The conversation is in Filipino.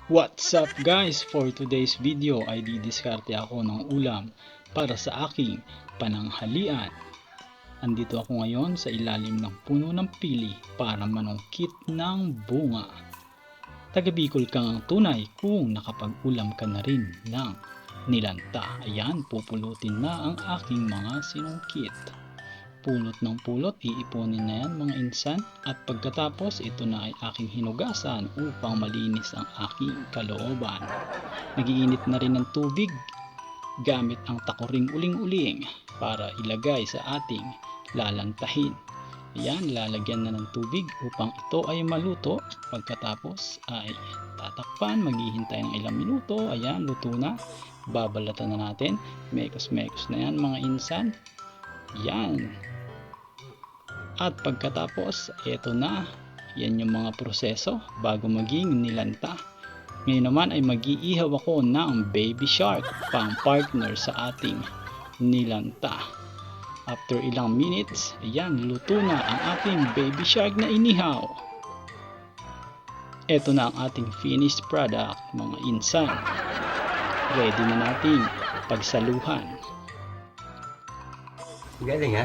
What's up guys? For today's video ay didiskarte ako ng ulam para sa aking pananghalian. Andito ako ngayon sa ilalim ng puno ng pili para manungkit ng bunga. Taga Bicol kang ang tunay kung nakapag-ulam ka na rin ng nilanta. Ayan, pupulutin na ang aking mga sinungkit. Pulot ng pulot, iipunin na yan mga insan, at pagkatapos ito na ay aking hinugasan upang malinis ang aking kalooban. Nagiinit na rin ng tubig gamit ang takuring uling-uling para ilagay sa ating lalantahin. Ayan, lalagyan na ng tubig upang ito ay maluto. Pagkatapos ay tatakpan, maghihintay ng ilang minuto. Ayan, luto na. Babalatan na natin. Mekos-mekos na yan mga insan. Yan. At pagkatapos, eto na. Yan yung mga proseso bago maging nilanta. Ngayon naman ay mag-iihaw ako ng baby shark pang partner sa ating nilanta. After ilang minutes, ayan, luto na ang ating baby shark na inihaw. Eto na ang ating finished product, mga insan. Ready na nating pagsaluhan. Galing ha?